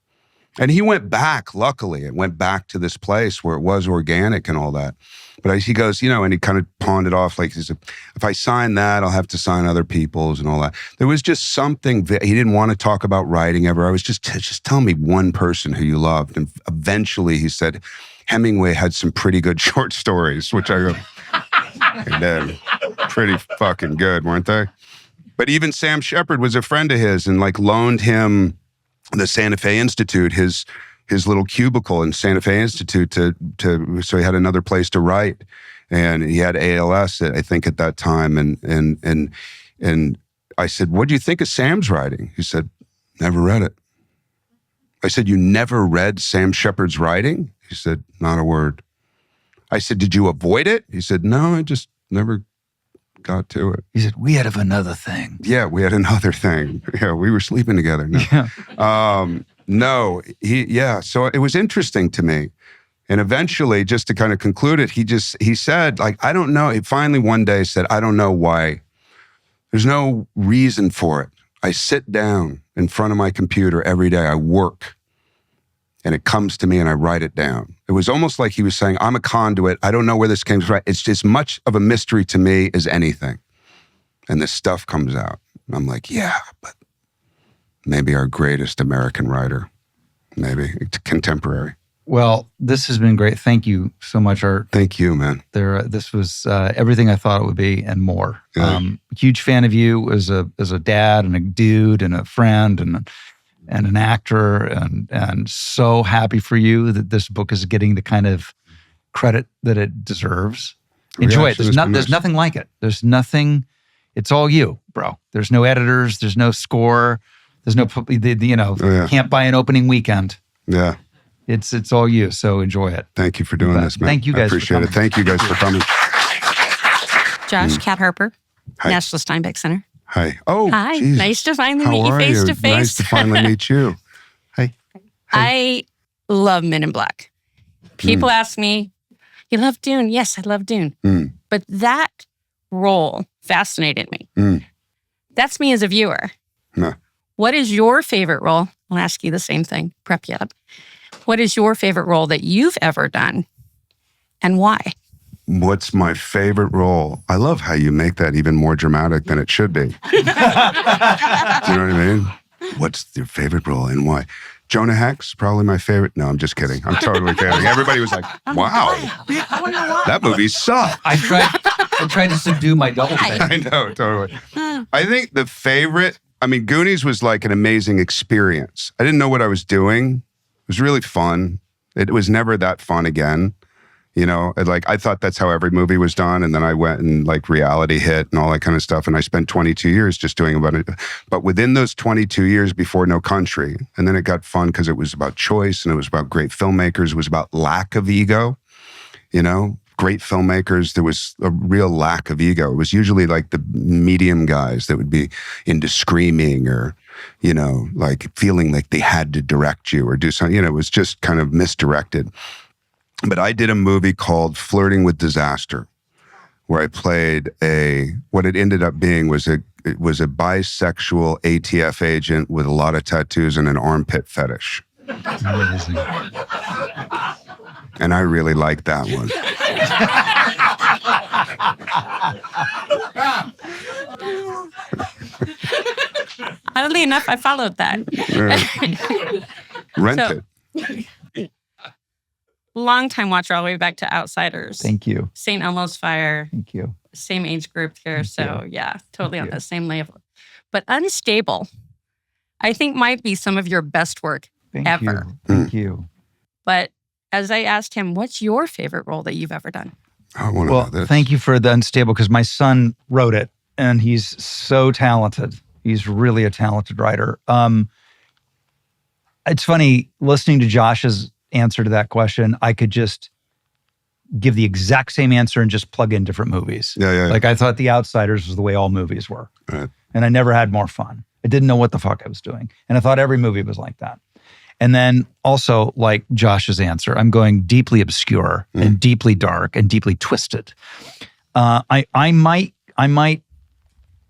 And he went back, luckily, it went back to this place where it was organic and all that. But he goes, you know, and he kind of pawned it off like, he said, if I sign that, I'll have to sign other people's and all that. There was just something, he didn't want to talk about writing ever. I was just tell me one person who you loved. And eventually he said, Hemingway had some pretty good short stories, which I go, they're pretty fucking good, weren't they? But even Sam Shepard was a friend of his and like loaned him the Santa Fe Institute, his little cubicle in Santa Fe Institute so he had another place to write. And he had ALS, I think, at that time. And I said, what do you think of Sam's writing? He said, never read it. I said, you never read Sam Shepard's writing? He said, not a word. I said, did you avoid it? He said, no, I just never got to it. He said, we had another thing. Yeah, we had another thing. Yeah, we were sleeping together. No. Yeah. So it was interesting to me. And eventually, just to kind of conclude it, he said, like, I don't know. He finally one day said, I don't know why. There's no reason for it. I sit down in front of my computer every day. I work. And it comes to me and I write it down. It was almost like he was saying, I'm a conduit. I don't know where this came from. It's as much of a mystery to me as anything. And this stuff comes out. I'm like, yeah, but maybe our greatest American writer, maybe contemporary. Well, this has been great. Thank you so much, Art. Thank you, man. This was everything I thought it would be and more. Yeah. Huge fan of you as a dad and a dude and a friend and an actor, and so happy for you that this book is getting the kind of credit that it deserves. Enjoy it. There's nothing like it. There's nothing. It's all you, bro. There's no editors. There's no score. There's no, can't buy an opening weekend. Yeah. It's all you. So enjoy it. Thank you for doing this, man. Thank you guys. I appreciate it. Thank you guys for coming. Josh, Kat Harper, Hi. National Steinbeck Center. Hi. Oh, hi. Geez. Nice to finally How meet you are face you? to face. Nice to finally meet you. Hey. I love Men in Black. People ask me, you love Dune? Yes, I love Dune. But that role fascinated me. That's me as a viewer. No. What is your favorite role? I'll ask you the same thing. Prep you up. What is your favorite role that you've ever done and why? What's my favorite role? I love how you make that even more dramatic than it should be. Do you know what I mean? What's your favorite role and why? Jonah Hex, probably my favorite. No, I'm just kidding. I'm totally kidding. Everybody was like, wow, that movie sucked. I tried to subdue my double thing. I know, totally. I think the favorite, Goonies was like an amazing experience. I didn't know what I was doing. It was really fun. It was never that fun again. You know, I thought that's how every movie was done. And then I went and reality hit and all that kind of stuff. And I spent 22 years just doing about it. But within those 22 years before No Country, and then it got fun because it was about choice and it was about great filmmakers. It was about lack of ego, you know, great filmmakers. There was a real lack of ego. It was usually like the medium guys that would be into screaming or, you know, like feeling like they had to direct you or do something. You know, it was just kind of misdirected. But I did a movie called Flirting with Disaster, where I played what it ended up being was a bisexual ATF agent with a lot of tattoos and an armpit fetish. Amazing. And I really liked that one. Oddly enough, I followed that. Rent it. Long-time watcher all the way back to Outsiders. Thank you. St. Elmo's Fire. Thank you. Same age group here. Thank So you. yeah, totally on the same level. But Unstable, I think might be some of your best work ever. Thank you. But as I asked him, what's your favorite role that you've ever done? I want to know this. Thank you for the Unstable, because my son wrote it, and he's so talented. He's really a talented writer. It's funny, listening to Josh's answer to that question, I could just give the exact same answer and just plug in different movies. Yeah. Like I thought The Outsiders was the way all movies were. Right. And I never had more fun. I didn't know what the fuck I was doing. And I thought every movie was like that. And then also, like Josh's answer, I'm going deeply obscure and deeply dark and deeply twisted. I might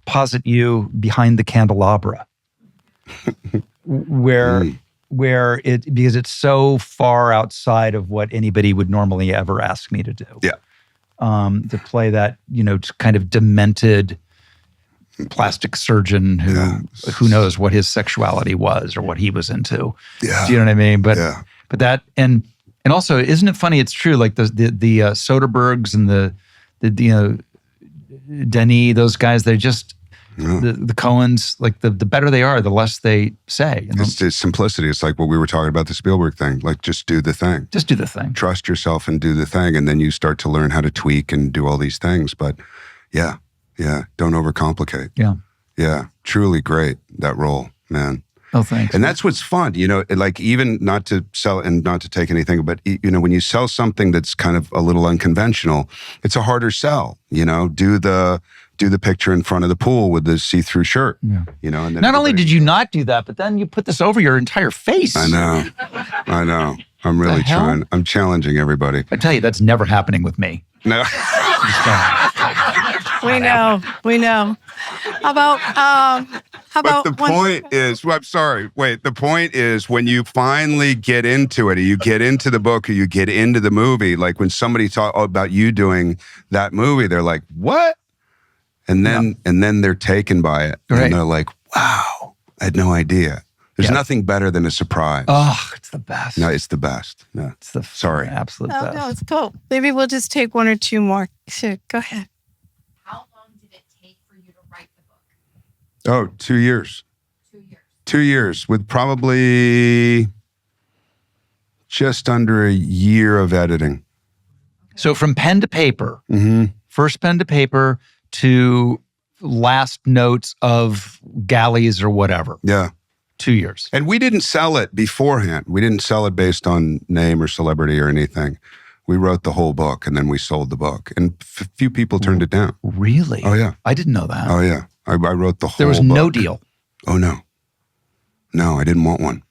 posit you Behind the Candelabra, where because it's so far outside of what anybody would normally ever ask me to do. Yeah. To play that, kind of demented plastic surgeon who knows what his sexuality was or what he was into. Yeah. Do you know what I mean? But that and also, isn't it funny? It's true. Like the Soderberghs and the Denis, those guys, they just the Coens, like the better they are, the less they say. It's simplicity. It's like what we were talking about, the Spielberg thing. Like, just do the thing. Just do the thing. Trust yourself and do the thing, and then you start to learn how to tweak and do all these things. But yeah, don't overcomplicate. Yeah, truly great, that role, man. Oh, thanks. And that's what's fun, like, even not to sell and not to take anything, but when you sell something that's kind of a little unconventional, it's a harder sell. Do the picture in front of the pool with the see-through shirt. Yeah. And then not only did you not do that, but then you put this over your entire face. I know. I'm really trying. I'm challenging everybody. I tell you, that's never happening with me. No. We know. How about But the point is, I'm sorry, wait, the point is when you finally get into it, or you get into the book, or you get into the movie, like when somebody talk about you doing that movie, they're like, what? And then they're taken by it. Right. And they're like, wow, I had no idea. There's nothing better than a surprise. Oh, it's the best. No, it's the best. No, it's the absolute best. No, it's cool. Maybe we'll just take one or two more. So, go ahead. How long did it take for you to write the book? Oh, 2 years. 2 years. 2 years with probably just under a year of editing. So from pen to paper, first pen to paper to last notes of galleys or whatever. Yeah. 2 years. And we didn't sell it beforehand. We didn't sell it based on name or celebrity or anything. We wrote the whole book and then we sold the book. And few people turned it down. Really? Oh, yeah. I didn't know that. Oh, yeah. I wrote the whole book. There was no deal. Oh, no. No, I didn't want one.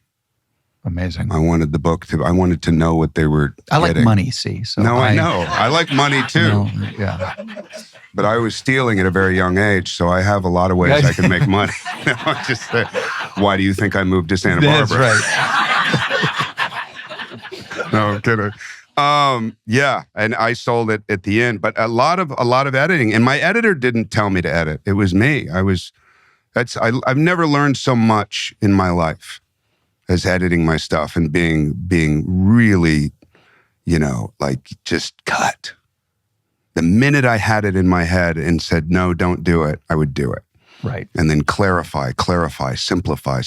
Amazing. I wanted the book I wanted to know what they were I like getting. money, see. So no, I know. I like money too. Yeah. But I was stealing at a very young age, so I have a lot of ways I can make money. Why do you think I moved to Santa Barbara? That's right. No, I'm kidding. Yeah, and I sold it at the end, but a lot of editing, and my editor didn't tell me to edit. It was me. I've never learned so much in my life as editing my stuff and being really, like just cut. The minute I had it in my head and said, no, don't do it, I would do it. Right. And then clarify, simplify.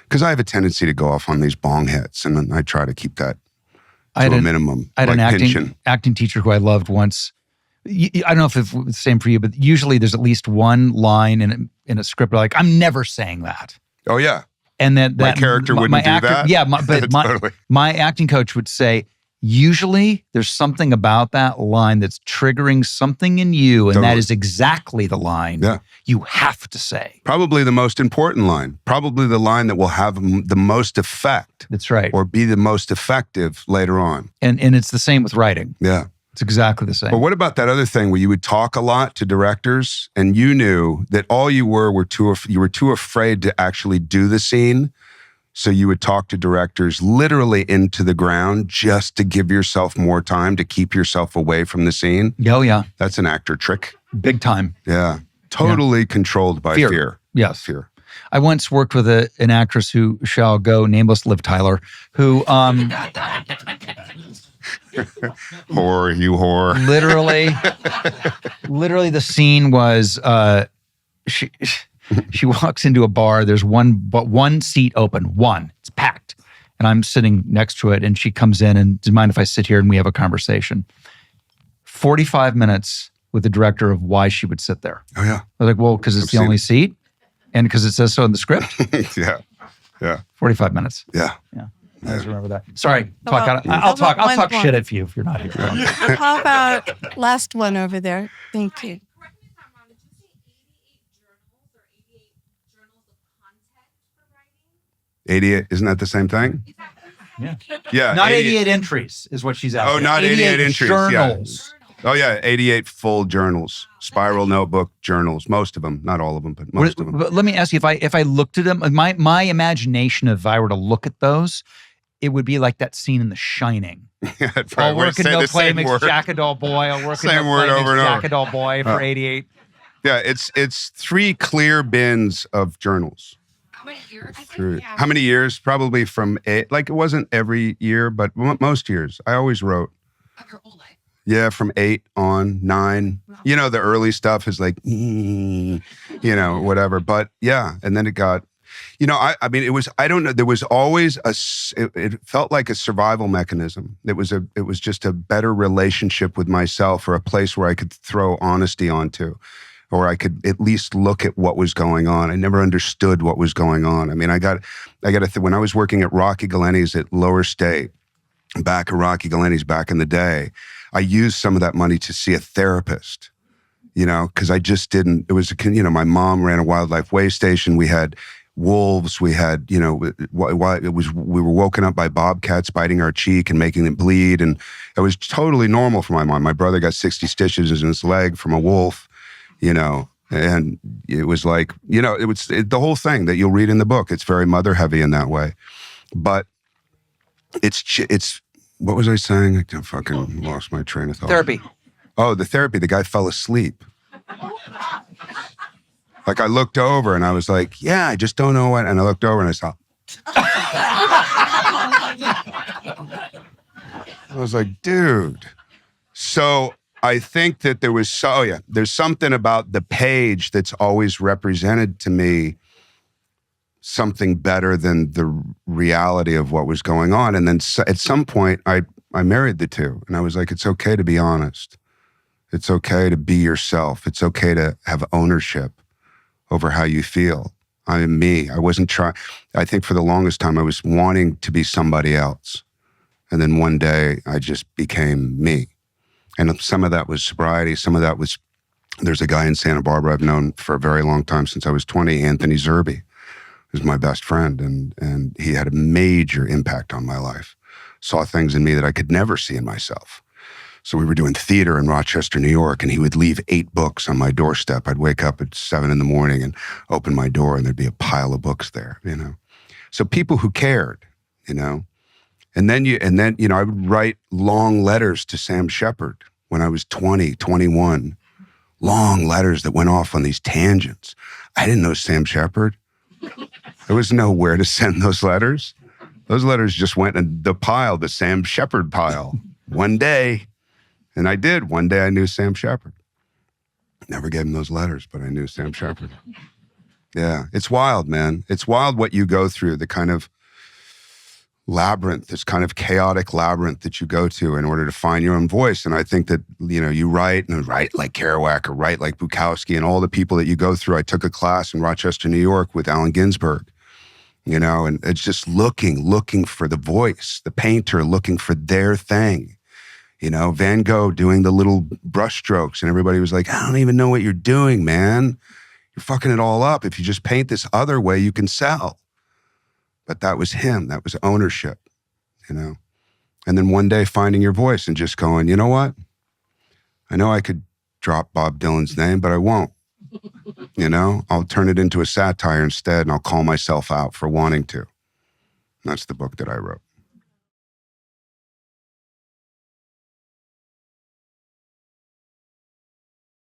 Because I have a tendency to go off on these bong hits, and I try to keep that to a minimum. I had an acting teacher who I loved once. I don't know if it's the same for you, but usually there's at least one line in a script like, I'm never saying that. Oh, yeah. And that my character wouldn't do that? Yeah, but Totally. my acting coach would say, usually there's something about that line that's triggering something in you, and that is exactly the line you have to say. Probably the most important line. Probably the line that will have the most effect. That's right. Or be the most effective later on. And it's the same with writing. Yeah. It's exactly the same. But what about that other thing where you would talk a lot to directors and you knew that all you were too afraid to actually do the scene, so you would talk to directors literally into the ground just to give yourself more time to keep yourself away from the scene? Oh, yeah. That's an actor trick. Big time. Yeah. Totally controlled by fear. Yes. Fear. I once worked with an actress who shall go nameless, Liv Tyler, who... Whore, you whore. Literally the scene was She walks into a bar. There's one seat open. One. It's packed. And I'm sitting next to it, and she comes in and, do you mind if I sit here and we have a conversation? 45 minutes with the director of why she would sit there. Oh, yeah. I was like, well, because it's the only seat and because it says so in the script. Yeah. 45 minutes. Yeah. I always remember that. Sorry. I'll I'll talk one shit at you if you're not here. How about last one over there? Thank you. Correct me if I'm wrong. Did you say 88 journals or 88 journals of content for writing? 88, isn't that the same thing? Yeah. Yeah. Not 88 entries is what she's asking. Oh, not 88 entries. Journals. Yeah. Oh, yeah. 88 full journals, spiral notebook journals. Most of them, not all of them, but most of them. But let me ask you, if I looked at them, my imagination, if I were to look at those, it would be like that scene in The Shining. Yeah, I'll work and no play makes Jack a dull boy. I'll work and no play makes Jack a dull boy for 88. Yeah, it's 3 clear bins of journals. How many years? How many years? Probably from 8. Like, it wasn't every year, but most years. I always wrote. Of your whole life. Yeah, from 8 on, 9. You know, the early stuff is like, whatever. But yeah, and then it got, I mean, it was, I don't know, there was always it felt like a survival mechanism. It was just a better relationship with myself, or a place where I could throw honesty onto, or I could at least look at what was going on. I never understood what was going on. I mean, when I was working at Rocky Galenni's at Lower State, back at Rocky Galenni's back in the day, I used some of that money to see a therapist, because I just didn't, it was, my mom ran a wildlife way station. We had wolves. We had, we were woken up by bobcats biting our cheek and making it bleed. And it was totally normal for my mom. My brother got 60 stitches in his leg from a wolf, and it was like, the whole thing that you'll read in the book. It's very mother heavy in that way. But it's, what was I saying? I fucking lost my train of thought. Therapy. Oh, the therapy. The guy fell asleep. Like, I looked over and I was like, yeah, I just don't know what. And I looked over and I saw. I was like, dude. So I think that there's something about the page that's always represented to me something better than the reality of what was going on. And then at some point, I married the two. And I was like, it's okay to be honest. It's okay to be yourself. It's okay to have ownership over how you feel. I'm me. I wasn't trying. I think for the longest time, I was wanting to be somebody else. And then one day, I just became me. And some of that was sobriety. Some of that was, there's a guy in Santa Barbara I've known for a very long time, since I was 20, Anthony Zerbe, who's my best friend. And he had a major impact on my life. Saw things in me that I could never see in myself. So we were doing theater in Rochester, New York, and he would leave 8 books on my doorstep. I'd wake up at 7 a.m. and open my door, and there'd be a pile of books there, So people who cared, And then, I would write long letters to Sam Shepard when I was 20, 21. Long letters that went off on these tangents. I didn't know Sam Shepard. There was nowhere to send those letters. Those letters just went in the pile, the Sam Shepard pile. One day. And I did. One day I knew Sam Shepard. Never gave him those letters, but I knew Sam Shepard. Yeah, it's wild, man. It's wild what you go through, the kind of labyrinth, this kind of chaotic labyrinth that you go to in order to find your own voice. And I think that, you write like Kerouac or write like Bukowski and all the people that you go through. I took a class in Rochester, New York with Allen Ginsberg, and it's just looking for the voice, the painter looking for their thing. Van Gogh doing the little brush strokes, and everybody was like, I don't even know what you're doing, man. You're fucking it all up. If you just paint this other way, you can sell. But that was him. That was ownership, And then one day finding your voice and just going, you know what? I know I could drop Bob Dylan's name, but I won't. I'll turn it into a satire instead, and I'll call myself out for wanting to. And that's the book that I wrote.